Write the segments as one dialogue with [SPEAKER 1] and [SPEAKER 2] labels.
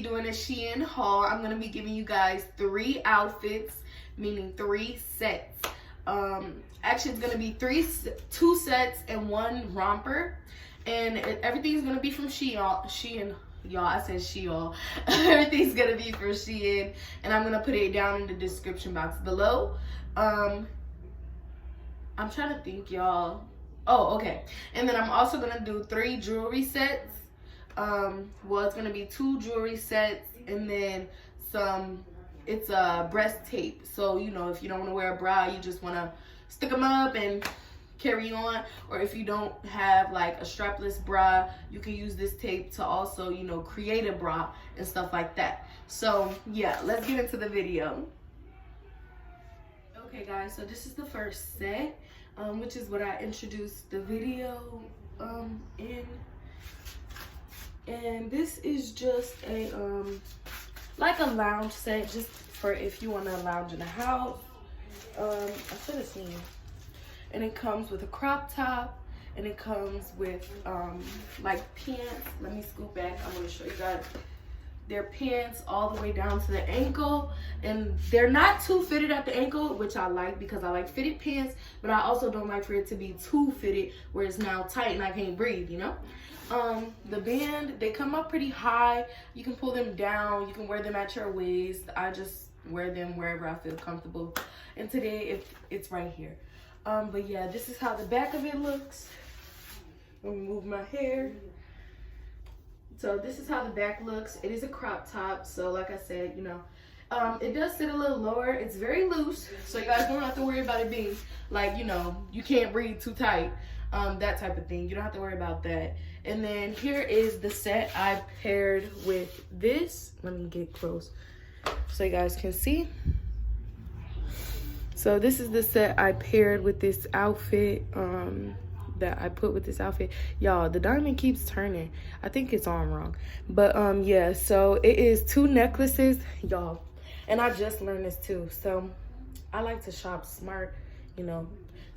[SPEAKER 1] be doing a Shein haul. I'm going to be giving you guys 3 outfits, meaning 3 sets. Actually, it's going to be 2 sets and 1 romper. And everything's going to be from Shein. Y'all, I said Shein. Everything's going to be from Shein. And I'm going to put it down in the description box below. I'm trying to think, y'all. Oh, okay. And then I'm also going to do 3 jewelry sets. Well, it's going to be 2 jewelry sets and then it's a breast tape. So, you know, if you don't want to wear a bra, you just want to stick them up and carry on. Or if you don't have like a strapless bra, you can use this tape to also, you know, create a bra and stuff like that. So, yeah, let's get into the video. Okay, guys, so this is the first set, which is what I introduced the video in. And this is just a like a lounge set, just for if you want to lounge in the house. I should have seen. And it comes with a crop top, and it comes with like pants. Let me scoot back. I'm going to show you guys. They're pants all the way down to the ankle, and they're not too fitted at the ankle, which I like because I like fitted pants, but I also don't like for it to be too fitted where it's now tight and I can't breathe, you know. The band, they come up pretty high. You can pull them down. You can wear them at your waist. I just wear them wherever I feel comfortable. And today it's right here. But yeah, this is how the back of it looks. Let me move my hair. So this is how the back looks. It is a crop top. So like I said, you know, it does sit a little lower. It's very loose. So you guys don't have to worry about it being like, you know, you can't breathe too tight. That type of thing. You don't have to worry about that. And then here is the set I paired with this. Let me get close so you guys can see. So this is the set I paired with this outfit, that I put with this outfit. Y'all, the diamond keeps turning. I think it's on wrong. But yeah, so it is 2 necklaces, y'all. And I just learned this too. So I like to shop smart, you know.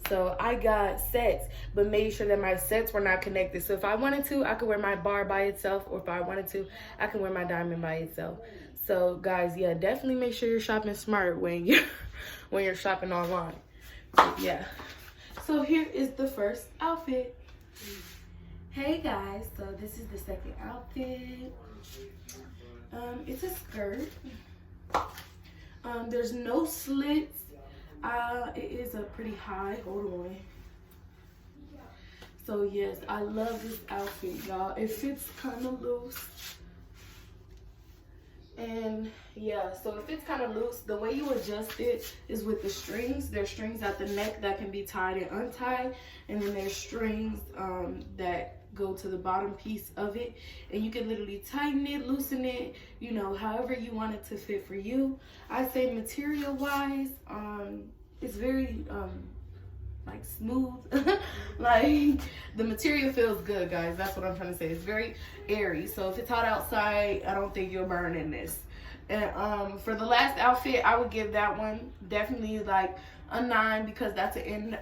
[SPEAKER 1] So I got sets, but made sure that my sets were not connected. So if I wanted to, I could wear my bar by itself, or if I wanted to, I can wear my diamond by itself. So guys, yeah, definitely make sure you're shopping smart when you're shopping online. But yeah. So here is the first outfit. Hey guys, so this is the second outfit. It's a skirt. There's no slits. It is a pretty high. Hold on. So yes, I love this outfit, y'all. It fits kind of loose. And yeah, so it fits kind of loose. The way you adjust it is with the strings. There's strings at the neck that can be tied and untied, and then there's strings that go to the bottom piece of it, and you can literally tighten it, loosen it, you know, however you want it to fit for you. I say material wise, it's very like smooth. Like the material feels good, guys. That's what I'm trying to say. It's very airy, so if it's hot outside, I don't think you'll burn in this. And for the last outfit, I would give that one definitely like a 9, because that's an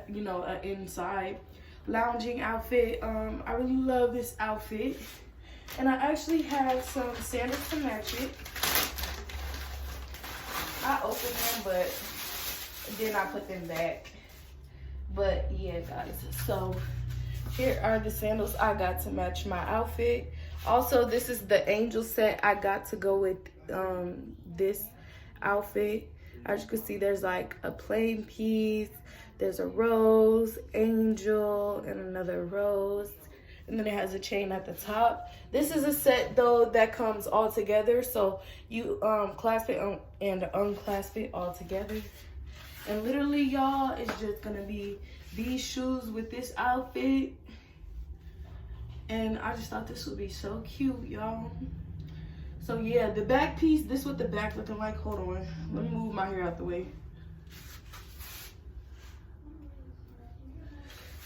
[SPEAKER 1] inside lounging outfit. I really love this outfit, and I actually have some sandals to match it. I opened them, but then I put them back. But yeah, guys, so here are the sandals I got to match my outfit. Also, this is the angel set I got to go with this outfit. As you can see, there's like a plain piece, there's a rose, angel, and another rose, and then it has a chain at the top. This is a set though that comes all together, so you clasp it and unclasp it all together. And literally, y'all, it's just gonna be these shoes with this outfit. And I just thought this would be so cute, y'all. So yeah, the back piece, this is what the back looking like. Hold on, let me move my hair out the way.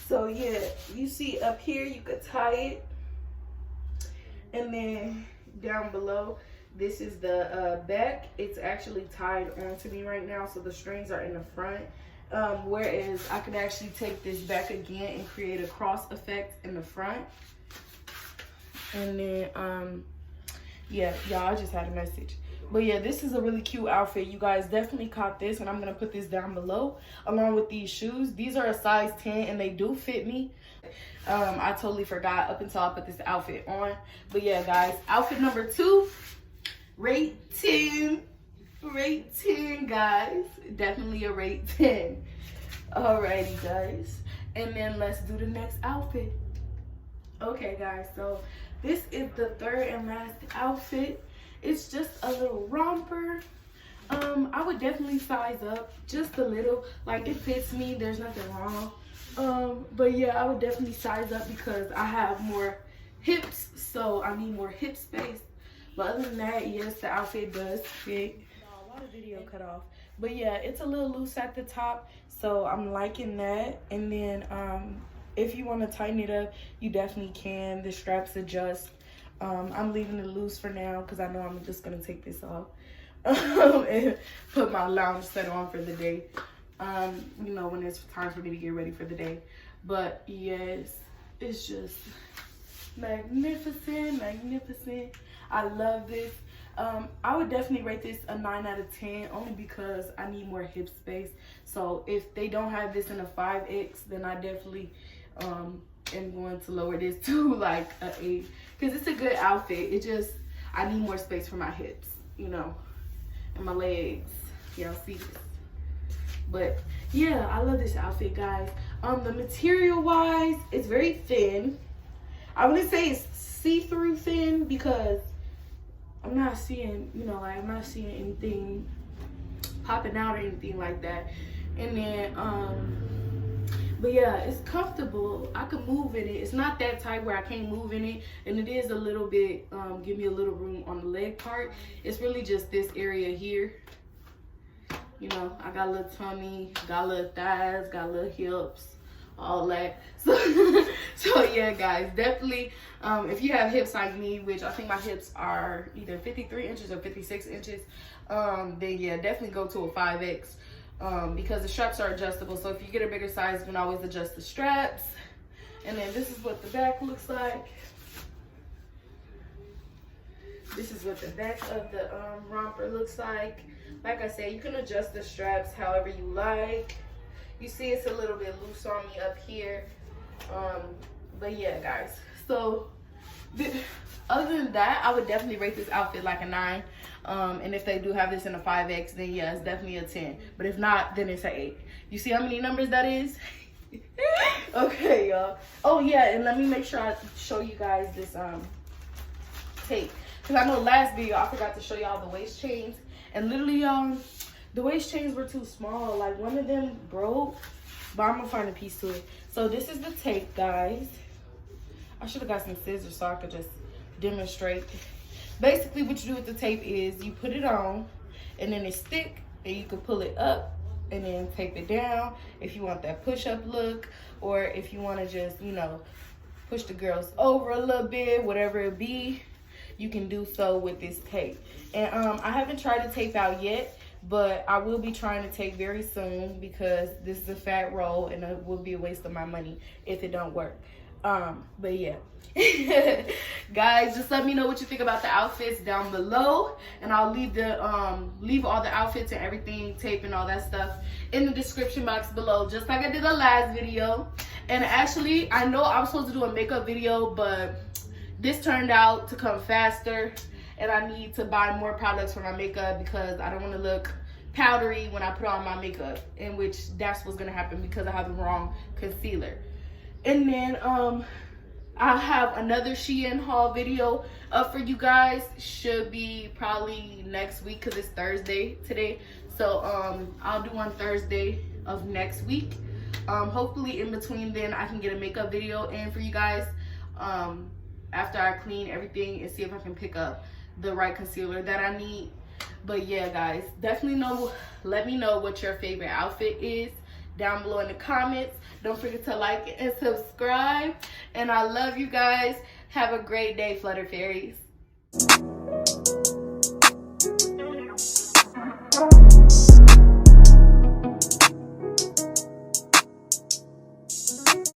[SPEAKER 1] So yeah, you see up here, you could tie it. And then down below, this is the back. It's actually tied onto me right now, so the strings are in the front. Whereas I could actually take this back again and create a cross effect in the front. And then Yeah, y'all, I just had a message. But yeah, this is a really cute outfit. You guys definitely caught this, and I'm going to put this down below along with these shoes. These are a size 10, and they do fit me. I totally forgot up until I put this outfit on. But yeah, guys, outfit number 2, rate 10. Rate 10, guys. Definitely a rate 10. Alrighty, guys. And then let's do the next outfit. Okay, guys, so this is the third and last outfit. It's just a little romper. I would definitely size up just a little. Like, it fits me. There's nothing wrong. But yeah, I would definitely size up because I have more hips, so I need more hip space. But other than that, yes, the outfit does fit. A lot of video cut off. But yeah, it's a little loose at the top, so I'm liking that. And then if you want to tighten it up, you definitely can. The straps adjust. I'm leaving it loose for now because I know I'm just going to take this off and put my lounge set on for the day. You know, when it's time for me to get ready for the day. But yes, it's just magnificent, magnificent. I love this. I would definitely rate this a 9 out of 10 only because I need more hip space. So if they don't have this in a 5X, then I definitely am going to lower this to like a 8 because it's a good outfit. It just, I need more space for my hips, you know, and my legs. Y'all see this. But yeah, I love this outfit, guys. The material wise, it's very thin. I wouldn't say it's see-through thin because I'm not seeing, you know, like I'm not seeing anything popping out or anything like that. And then but yeah, it's comfortable. I can move in it. It's not that tight where I can't move in it, and it is a little bit give me a little room on the leg part. It's really just this area here. You know, I got a little tummy, got a little thighs, got a little hips, all that. So yeah, guys, definitely if you have hips like me, which I think my hips are either 53 inches or 56 inches, then yeah, definitely go to a 5X because the straps are adjustable. So if you get a bigger size, you can always adjust the straps. And then this is what the back looks like. This is what the back of the romper looks like. Like I said, you can adjust the straps however you like. You see it's a little bit loose on me up here. But yeah, guys. So other than that, I would definitely rate this outfit like a 9. And if they do have this in a 5X, then yeah, it's definitely a 10. But if not, then it's an 8. You see how many numbers that is? Okay, y'all. Oh yeah, and let me make sure I show you guys this tape. Because I know last video I forgot to show y'all the waist chains. And literally, the waist chains were too small. Like, one of them broke. But I'm going to find a piece to it. So, this is the tape, guys. I should have got some scissors so I could just demonstrate. Basically, what you do with the tape is you put it on. And then it stick. And you can pull it up. And then tape it down. If you want that push-up look. Or if you want to just, you know, push the girls over a little bit. Whatever it be. You can do so with this tape. And I haven't tried the tape out yet, but I will be trying to tape very soon because this is a fat roll and it will be a waste of my money if it don't work. But yeah. Guys, just let me know what you think about the outfits down below, and I'll leave the leave all the outfits and everything, tape and all that stuff in the description box below, just like I did the last video. And actually, I know I was supposed to do a makeup video, but this turned out to come faster, and I need to buy more products for my makeup because I don't want to look powdery when I put on my makeup, in which that's what's going to happen because I have the wrong concealer. And then I'll have another Shein haul video up for you guys. Should be probably next week because it's Thursday today. So I'll do on Thursday of next week. Hopefully in between then I can get a makeup video in for you guys. After I clean everything and see if I can pick up the right concealer that I need. But yeah, guys, definitely let me know what your favorite outfit is down below in the comments. Don't forget to like and subscribe. And I love you guys. Have a great day, Flutter Fairies.